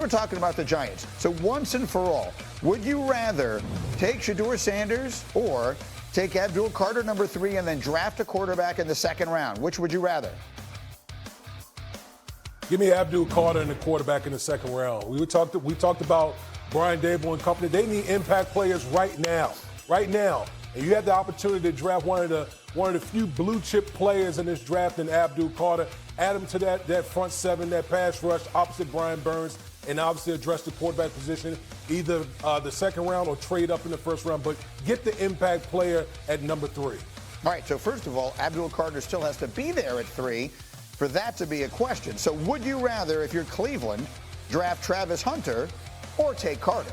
We're talking about the Giants. So once and for all, would you rather take Shedeur Sanders or take Abdul Carter, number 3, and then draft a quarterback in the second round? Which would you rather? Give me Abdul Carter and the quarterback in the second round. We talked about Brian Dable and company. They need impact players right now. And you have the opportunity to draft one of the few blue chip players in this draft in Abdul Carter. Add him to that front seven, that pass rush opposite Brian Burns, and obviously address the quarterback position, either the second round or trade up in the first round. But get the impact player at number 3. All right, so first of all, Abdul Carter still has to be there at 3 for that to be a question. So would you rather, if you're Cleveland, draft Travis Hunter or take Carter?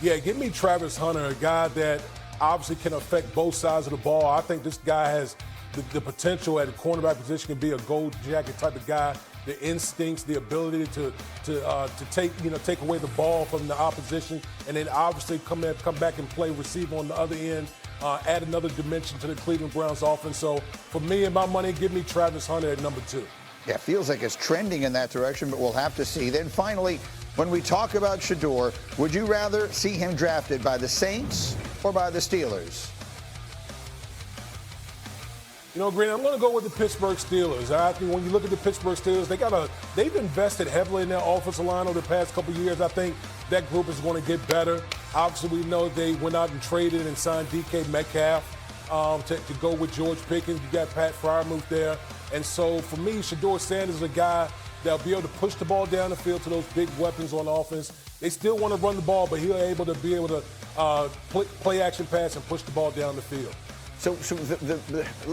Yeah, give me Travis Hunter, a guy that obviously can affect both sides of the ball. I think this guy has the potential at the cornerback position to be a gold jacket type of guy. The instincts, the ability to take away the ball from the opposition, and then obviously come back and play receiver on the other end, add another dimension to the Cleveland Browns offense. So for me and my money, give me Travis Hunter at number 2. Yeah, feels like it's trending in that direction, but we'll have to see. Then finally, when we talk about Shedeur, would you rather see him drafted by the Saints or by the Steelers? You know, Green, I'm going to go with the Pittsburgh Steelers. I think when you look at the Pittsburgh Steelers, they've invested heavily in their offensive line over the past couple of years. I think that group is going to get better. Obviously, we know they went out and traded and signed DK Metcalf to go with George Pickens. You got Pat Freiermuth there. And so, for me, Shedeur Sanders is a guy that'll be able to push the ball down the field to those big weapons on offense. They still want to run the ball, but he'll be able to play action pass and push the ball down the field. So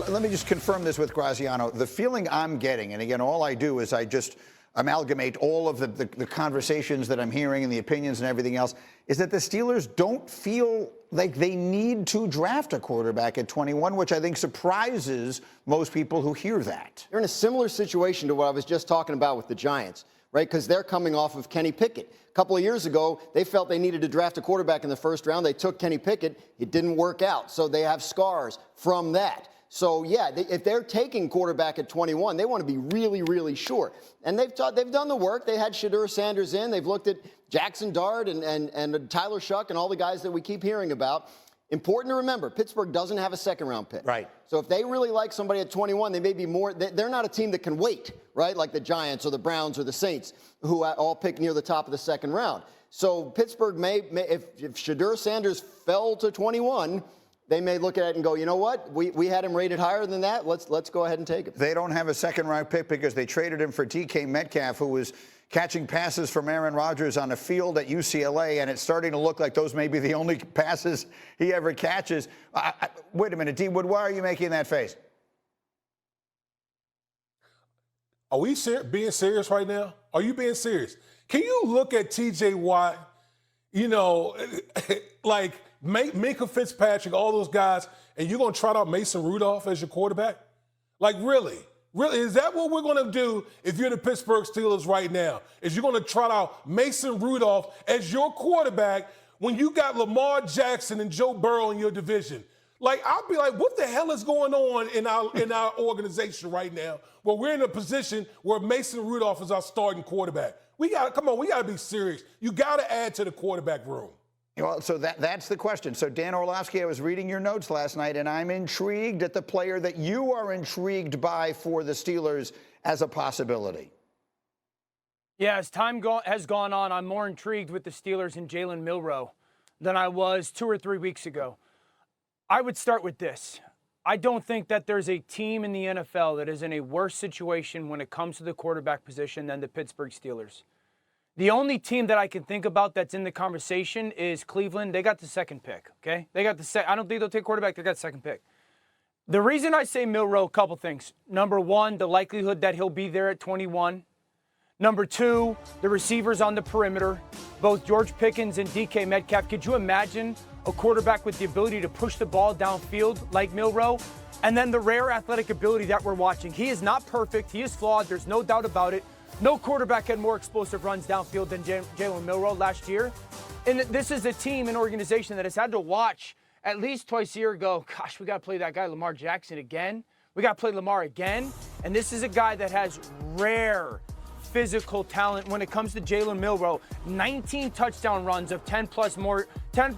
let me just confirm this with Graziano. The feeling I'm getting, and again, all I do is I just amalgamate all of the conversations that I'm hearing and the opinions and everything else, is that the Steelers don't feel like they need to draft a quarterback at 21, which I think surprises most people who hear that. You're in a similar situation to what I was just talking about with the Giants, right? Because they're coming off of Kenny Pickett. A couple of years ago, they felt they needed to draft a quarterback in the first round. They took Kenny Pickett. It didn't work out. So they have scars from that. So, yeah, if they're taking quarterback at 21, they want to be really, really sure. And they've done the work. They had Shedeur Sanders in. They've looked at Jackson Dart and Tyler Shuck and all the guys that we keep hearing about. Important to remember, Pittsburgh doesn't have a second-round pick. Right. So if they really like somebody at 21, they may be more – they're not a team that can wait, right, like the Giants or the Browns or the Saints, who all pick near the top of the second round. So Pittsburgh may if Shedeur Sanders fell to 21 – they may look at it and go, you know what? We had him rated higher than that. Let's go ahead and take him. They don't have a second-round pick because they traded him for DK Metcalf, who was catching passes from Aaron Rodgers on a field at UCLA, and it's starting to look like those may be the only passes he ever catches. Wait a minute, D. Wood, why are you making that face? Are we being serious right now? Are you being serious? Can you look at T.J. Watt, like – Minka Fitzpatrick, all those guys, and you're going to trot out Mason Rudolph as your quarterback? Like, really? Really? Is that what we're going to do if you're the Pittsburgh Steelers right now? Is you're going to trot out Mason Rudolph as your quarterback when you got Lamar Jackson and Joe Burrow in your division? Like, I'll be like, what the hell is going on in our organization right now where we're in a position where Mason Rudolph is our starting quarterback? We got to be serious. You got to add to the quarterback room. Well, so that's the question. So, Dan Orlovsky, I was reading your notes last night, and I'm intrigued at the player that you are intrigued by for the Steelers as a possibility. Yeah, as time has gone on, I'm more intrigued with the Steelers and Jalen Milroe than I was 2 or 3 weeks ago. I would start with this. I don't think that there's a team in the NFL that is in a worse situation when it comes to the quarterback position than the Pittsburgh Steelers. The only team that I can think about that's in the conversation is Cleveland. They got the second pick, okay? They got I don't think they'll take quarterback. They got the second pick. The reason I say Milroe, a couple things. Number one, the likelihood that he'll be there at 21. Number two, the receivers on the perimeter, both George Pickens and DK Metcalf. Could you imagine a quarterback with the ability to push the ball downfield like Milroe? And then the rare athletic ability that we're watching. He is not perfect. He is flawed. There's no doubt about it. No quarterback had more explosive runs downfield than Jalen Milroe last year. And this is a team and organization that has had to watch at least twice a year go, gosh, we got to play that guy Lamar Jackson again. We got to play Lamar again. And this is a guy that has rare physical talent when it comes to Jalen Milroe. 19 touchdown runs of 10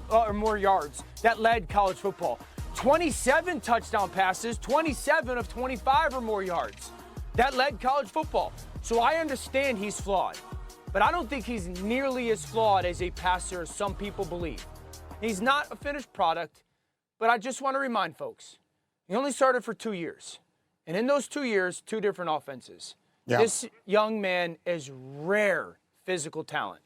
or more yards that led college football. 27 touchdown passes, 27 of 25 or more yards that led college football. So I understand he's flawed, but I don't think he's nearly as flawed as a passer as some people believe. He's not a finished product, but I just want to remind folks, he only started for 2 years. And in those 2 years, 2 different offenses. Yeah. This young man is rare physical talent.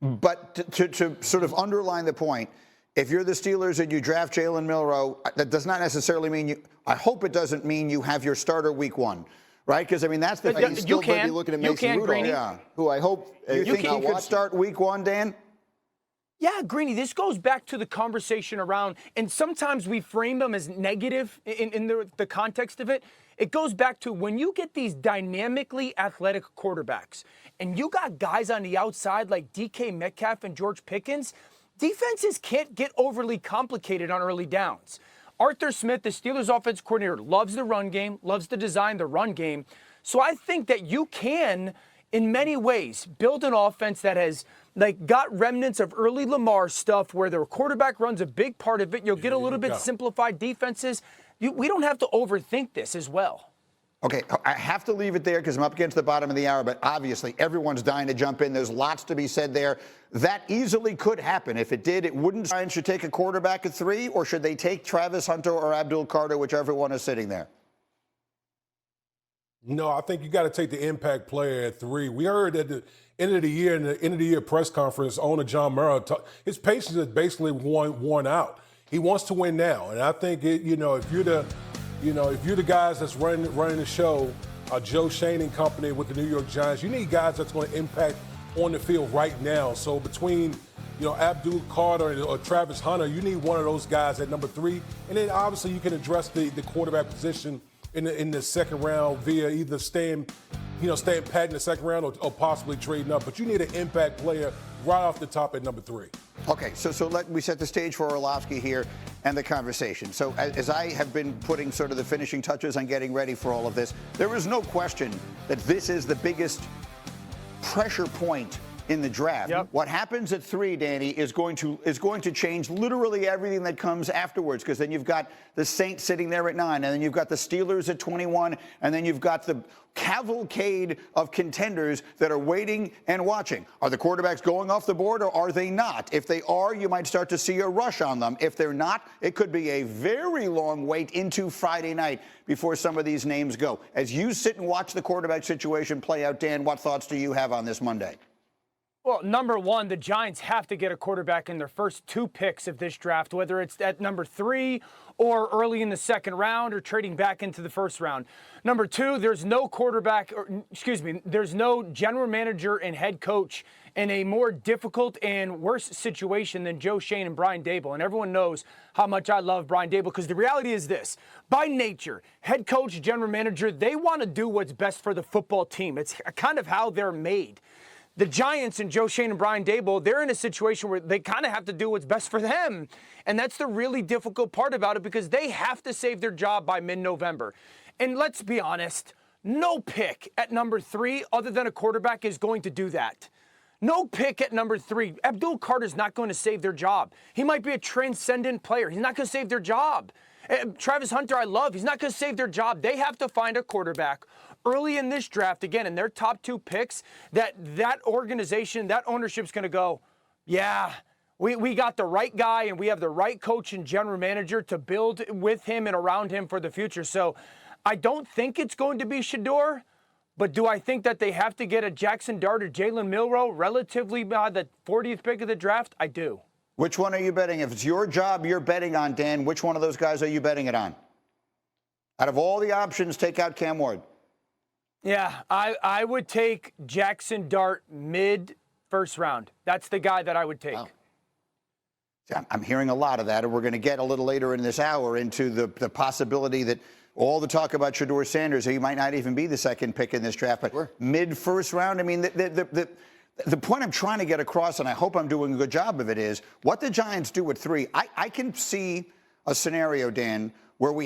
But to sort of underline the point, if you're the Steelers and you draft Jalen Milroe, that does not necessarily mean you, I hope it doesn't mean you have your starter week 1, right? Because, I mean, that's the thing. He's still going to be looking at Mason Rudolph, who I hope you think he could start week 1, Dan? Yeah, Greeny, this goes back to the conversation around, and sometimes we frame them as negative in the context of it. It goes back to when you get these dynamically athletic quarterbacks, and you got guys on the outside like DK Metcalf and George Pickens, defenses can't get overly complicated on early downs. Arthur Smith, the Steelers offensive coordinator, loves the run game, loves to design the run game. So I think that you can, in many ways, build an offense that has got remnants of early Lamar stuff where the quarterback runs a big part of it. You'll get a little bit simplified defenses. We don't have to overthink this as well. Okay, I have to leave it there because I'm up against the bottom of the hour, but obviously everyone's dying to jump in. There's lots to be said there. That easily could happen. If it did, it wouldn't. Giants should take a quarterback at 3, or should they take Travis Hunter or Abdul Carter, whichever one is sitting there? No, I think you got to take the impact player at 3. We heard at the end of the year, in the end of the year press conference, owner John Mara, his patience is basically worn out. He wants to win now, and I think if you're the guys that's running the show, Joe Shane and company with the New York Giants, you need guys that's going to impact on the field right now. So between Abdul Carter or Travis Hunter, you need one of those guys at number 3, and then obviously you can address the quarterback position in the second round via either staying pat in the second round or possibly trading up. But you need an impact player right off the top at number 3. Okay, so let me set the stage for Orlovsky here and the conversation. So as I have been putting sort of the finishing touches on getting ready for all of this, there is no question that this is the biggest pressure point in the draft. Yep. What happens at 3, Danny, is going to change literally everything that comes afterwards, because then you've got the Saints sitting there at 9, and then you've got the Steelers at 21, and then you've got the cavalcade of contenders that are waiting and watching. Are the quarterbacks going off the board, or are they not? If they are, you might start to see a rush on them. If they're not, it could be a very long wait into Friday night before some of these names go. As you sit and watch the quarterback situation play out, Dan, what thoughts do you have on this Monday? Well, number one, the Giants have to get a quarterback in their first 2 picks of this draft, whether it's at number 3 or early in the second round or trading back into the first round. Number 2, there's no there's no general manager and head coach in a more difficult and worse situation than Joe Shane and Brian Daboll. And everyone knows how much I love Brian Daboll, because the reality is this. By nature, head coach, general manager, they want to do what's best for the football team. It's kind of how they're made. The Giants and Joe Shane and Brian Daboll, they're in a situation where they kind of have to do what's best for them. And that's the really difficult part about it, because they have to save their job by mid-November. And let's be honest, no pick at number 3 other than a quarterback is going to do that. No pick at number 3. Abdul Carter's not going to save their job. He might be a transcendent player. He's not going to save their job. Travis Hunter, I love. He's not going to save their job. They have to find a quarterback early in this draft, again, in their top 2 picks, that organization, that ownership's going to go, yeah, we got the right guy, and we have the right coach and general manager to build with him and around him for the future. So I don't think it's going to be Shedeur, but do I think that they have to get a Jackson Dart or Jalen Milroe relatively by the 40th pick of the draft? I do. Which one are you betting? If it's your job you're betting on, Dan, which one of those guys are you betting it on? Out of all the options, take out Cam Ward. Yeah, I would take Jackson Dart mid-first round. That's the guy that I would take. Wow. I'm hearing a lot of that, and we're going to get a little later in this hour into the possibility that all the talk about Shedeur Sanders, he might not even be the second pick in this draft, but mid-first round. I mean, the point I'm trying to get across, and I hope I'm doing a good job of it, is what the Giants do at 3. I can see a scenario, Dan, where we